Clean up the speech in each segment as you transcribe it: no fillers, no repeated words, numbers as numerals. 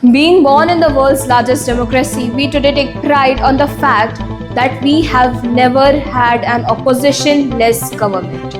Being born in the world's largest democracy, we today take pride on the fact that we have never had an opposition-less government.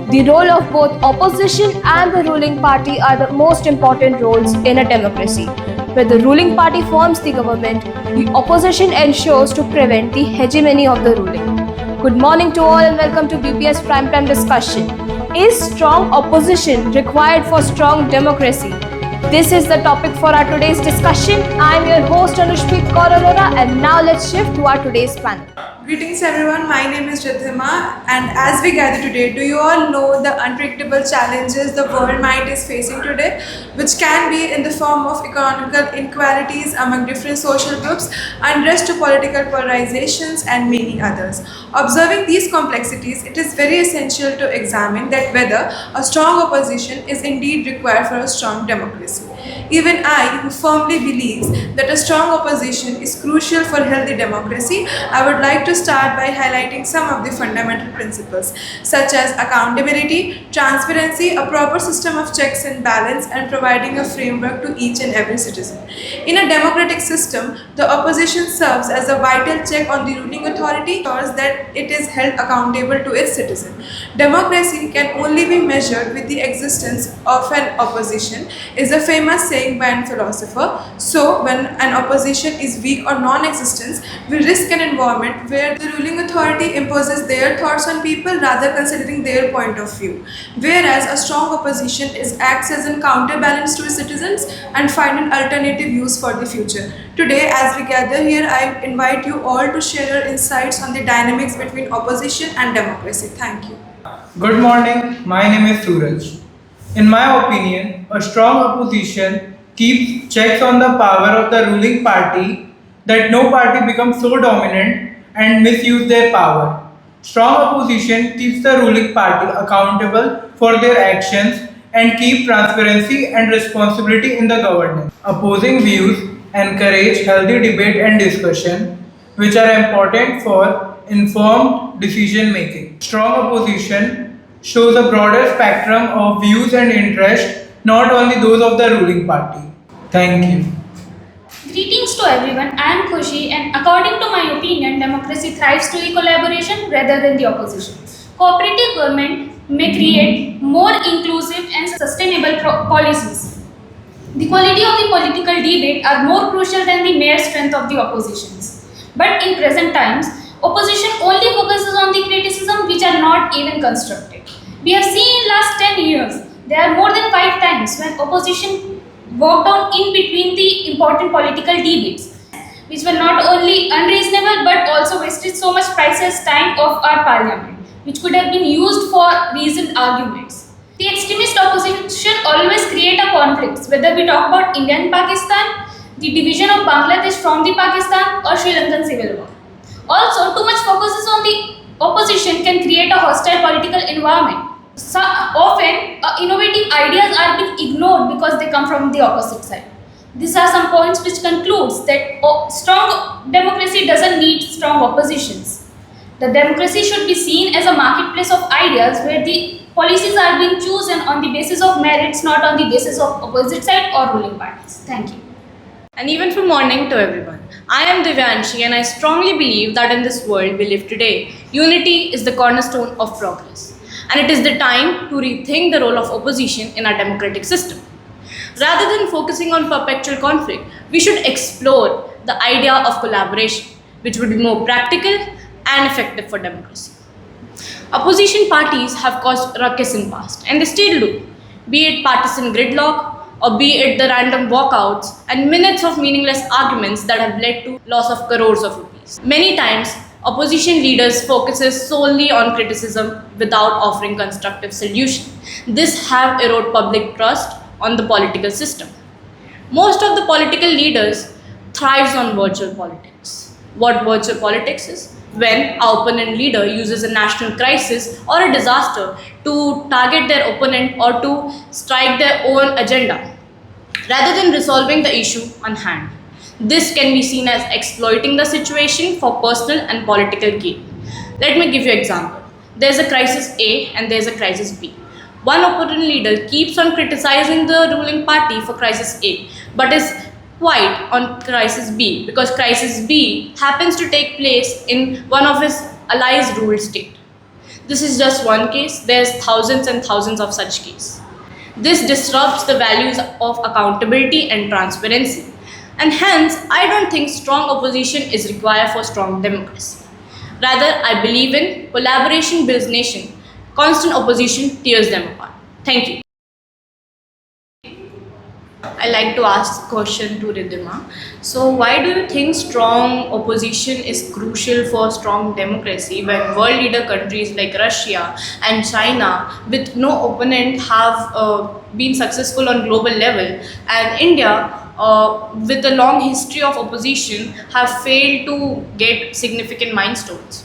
The role of both opposition and the ruling party are the most important roles in a democracy. Where the ruling party forms the government, the opposition ensures to prevent the hegemony of the ruling. Good morning to all and welcome to BPS Primetime Discussion. Is strong opposition required for strong democracy? This is the topic for our today's discussion. I am your host Anushpreet Kaur Arora, and now let's shift to our today's panel. Greetings everyone, my name is Riddhima, and as we gather today, do you all know the unpredictable challenges the world might is facing today, which can be in the form of economical inequalities among different social groups, unrest to political polarizations and many others. Observing these complexities, it is very essential to examine that whether a strong opposition is indeed required for a strong democracy. Even I, who firmly believes that a strong opposition is crucial for healthy democracy, I would like to start by highlighting some of the fundamental principles such as accountability, transparency, a proper system of checks and balance, and providing a framework to each and every citizen. In a democratic system, the opposition serves as a vital check on the ruling authority, ensures that it is held accountable to its citizen. Democracy can only be measured with the existence of an opposition is a famous saying by a philosopher. So, when an opposition is weak or non-existent, we risk an environment where the ruling authority imposes their thoughts on people rather considering their point of view. Whereas a strong opposition acts as a counterbalance to its citizens and find an alternative use for the future. Today, as we gather here, I invite you all to share your insights on the dynamics between opposition and democracy. Thank you. Good morning, my name is Suraj. In my opinion, a strong opposition keeps checks on the power of the ruling party that no party becomes so dominant and misuse their power. Strong opposition keeps the ruling party accountable for their actions and keep transparency and responsibility in the governance. Opposing views encourage healthy debate and discussion, which are important for informed decision making. Strong opposition shows a broader spectrum of views and interests, not only those of the ruling party. Thank you. Greetings to everyone, I am Kushi, and according to my opinion, democracy thrives to collaboration rather than the opposition. Cooperative government may create more inclusive and sustainable policies. The quality of the political debate are more crucial than the mere strength of the oppositions. But in present times, opposition only focuses on the criticism which are not even constructive. We have seen in last 10 years, there are more than 5 times when opposition walked on in between the important political debates, which were not only unreasonable but also wasted so much priceless time of our parliament, which could have been used for reasoned arguments. The extremist opposition always create a conflict, whether we talk about India and Pakistan, the division of Bangladesh from the Pakistan or Sri Lankan civil war. Also, too much focuses on the opposition can create a hostile political environment. So often, innovative ideas are being ignored because they come from the opposite side. These are some points which concludes that strong democracy doesn't need strong oppositions. The democracy should be seen as a marketplace of ideas where the policies are being chosen on the basis of merits, not on the basis of opposite side or ruling parties. Thank you. And even for morning to everyone. I am Devyanshi and I strongly believe that in this world we live today, unity is the cornerstone of progress. And it is the time to rethink the role of opposition in our democratic system. Rather than focusing on perpetual conflict, we should explore the idea of collaboration, which would be more practical and effective for democracy. Opposition parties have caused ruckus in past, and they still do, be it partisan gridlock, or be it the random walkouts and minutes of meaningless arguments that have led to loss of crores of rupees. Many times, opposition leaders focuses solely on criticism without offering constructive solution. This have eroded public trust on the political system. Most of the political leaders thrives on virtual politics. What virtual politics is? When our opponent leader uses a national crisis or a disaster to target their opponent or to strike their own agenda, rather than resolving the issue on hand. This can be seen as exploiting the situation for personal and political gain. Let me give you an example. There's a crisis A and there's a crisis B. One opponent leader keeps on criticizing the ruling party for crisis A, but is quite on Crisis B, because Crisis B happens to take place in one of his allies' ruled state. This is just one case, there's thousands and thousands of such cases. This disrupts the values of accountability and transparency, and hence I don't think strong opposition is required for strong democracy. Rather, I believe in collaboration builds nation, constant opposition tears them apart. Thank you. I like to ask a question to Riddhima. So, why do you think strong opposition is crucial for strong democracy when world leader countries like Russia and China, with no opponent, have been successful on global level, and India, with a long history of opposition, have failed to get significant milestones?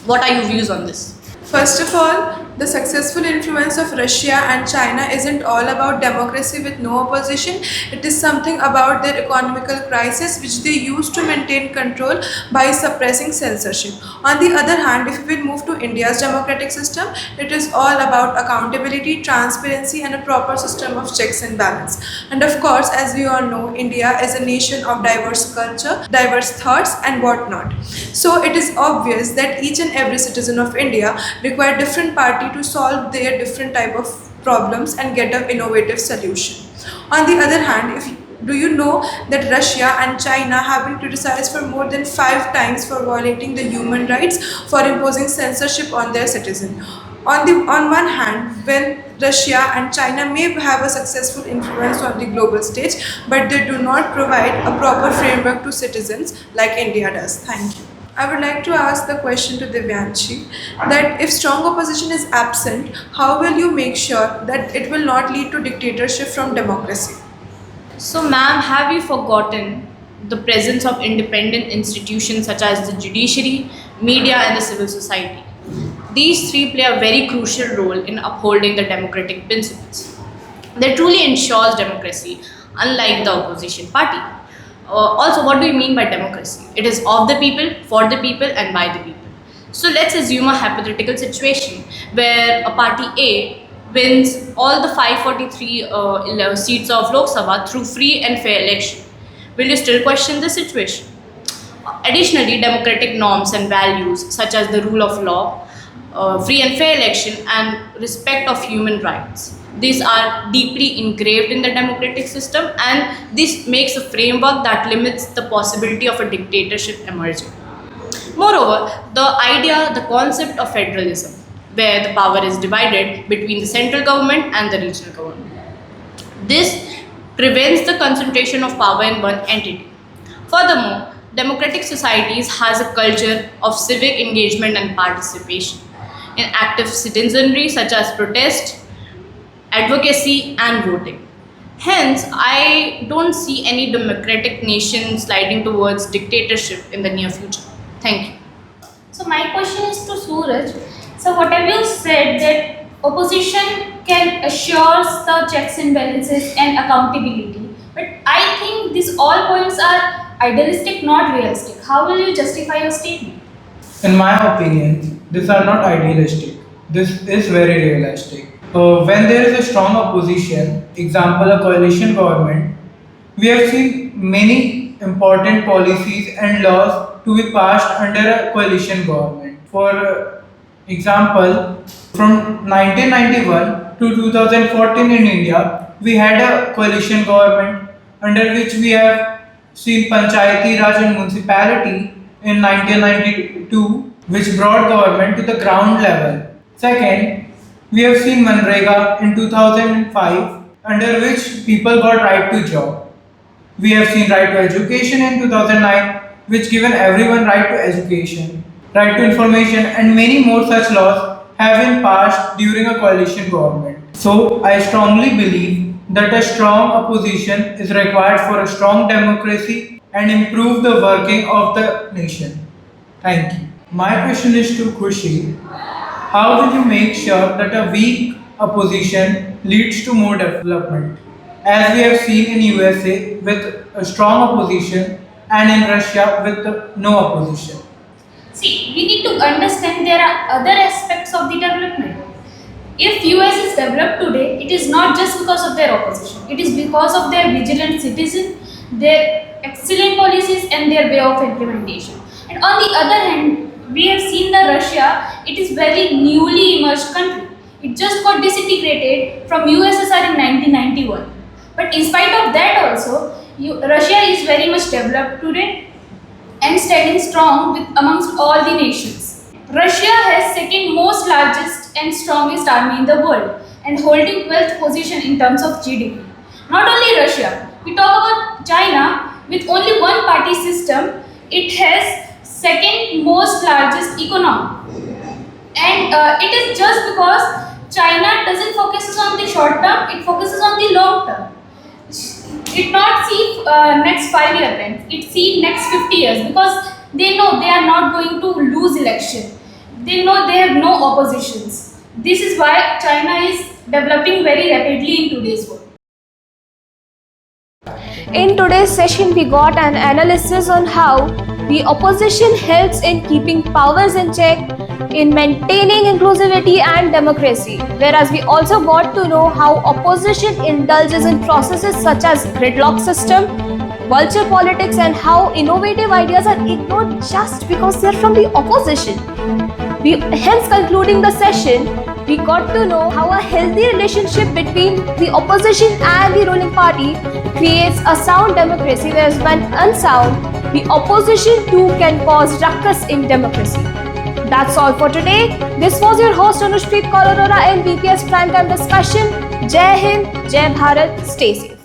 What are your views on this? First of all, the successful influence of Russia and China isn't all about democracy with no opposition. It is something about their economical crisis which they use to maintain control by suppressing censorship. On the other hand, if we will move to India's democratic system, it is all about accountability, transparency and a proper system of checks and balance. And of course, as we all know, India is a nation of diverse culture, diverse thoughts and whatnot. So it is obvious that each and every citizen of India require different party to solve their different type of problems and get an innovative solution. On the other hand, do you know that Russia and China have been criticized for more than 5 times for violating the human rights, for imposing censorship on their citizens? On one hand, when Russia and China may have a successful influence on the global stage, but they do not provide a proper framework to citizens like India does. Thank you. I would like to ask the question to Devyanshi that if strong opposition is absent, how will you make sure that it will not lead to dictatorship from democracy? So, ma'am, have you forgotten the presence of independent institutions such as the judiciary, media, and the civil society? These three play a very crucial role in upholding the democratic principles. They truly ensures democracy, unlike the opposition party. Also, what do you mean by democracy? It is of the people, for the people, and by the people. So let's assume a hypothetical situation where a party A wins all the 543 seats of Lok Sabha through free and fair election. Will you still question the situation? Additionally, democratic norms and values such as the rule of law, free and fair election, and respect of human rights, these are deeply engraved in the democratic system, and this makes a framework that limits the possibility of a dictatorship emerging. Moreover, the concept of federalism, where the power is divided between the central government and the regional government. This prevents the concentration of power in one entity. Furthermore, democratic societies has a culture of civic engagement and participation in active citizenry such as protest, advocacy and voting. Hence, I don't see any democratic nation sliding towards dictatorship in the near future. Thank you. So my question is to Suraj. So whatever you said that opposition can assure the checks and balances and accountability, but I think these all points are idealistic, not realistic. How will you justify your statement? In my opinion, these are not idealistic. This is very realistic. When there is a strong opposition, example a coalition government, we have seen many important policies and laws to be passed under a coalition government. For example, from 1991 to 2014 in India, we had a coalition government under which we have seen Panchayati Raj and Municipality in 1992, which brought government to the ground level. Second, we have seen Manrega in 2005, under which people got right to job. We have seen right to education in 2009, which given everyone right to education, right to information, and many more such laws have been passed during a coalition government. So, I strongly believe that a strong opposition is required for a strong democracy and improve the working of the nation. Thank you. My question is to Kushi. How will you make sure that a weak opposition leads to more development? As we have seen in USA with a strong opposition and in Russia with no opposition. See, we need to understand there are other aspects of the development. If US is developed today, it is not just because of their opposition. It is because of their vigilant citizens, their excellent policies and their way of implementation. And on the other hand, we have seen that Russia, it is very newly emerged country. It just got disintegrated from USSR in 1991. But in spite of that also, Russia is very much developed today and standing strong amongst all the nations. Russia has second most largest and strongest army in the world and holding 12th position in terms of GDP. Not only Russia, we talk about China with only one party system, it has second most largest economy. And it is just because China doesn't focus on the short term, it focuses on the long term. It not see next 5 year plans, it see next 50 years because they know they are not going to lose election. They know they have no oppositions. This is why China is developing very rapidly in today's world. In today's session, we got an analysis on how the opposition helps in keeping powers in check, in maintaining inclusivity and democracy, whereas we also got to know how opposition indulges in processes such as gridlock system, vulture politics, and how innovative ideas are ignored just because they are from the opposition. Hence, concluding the session, we got to know how a healthy relationship between the opposition and the ruling party creates a sound democracy, whereas when unsound, the opposition too can cause ruckus in democracy. That's all for today. This was your host Anushpreet Kaur Arora in VPS Primetime Discussion. Jai Hind, Jai Bharat, stay safe.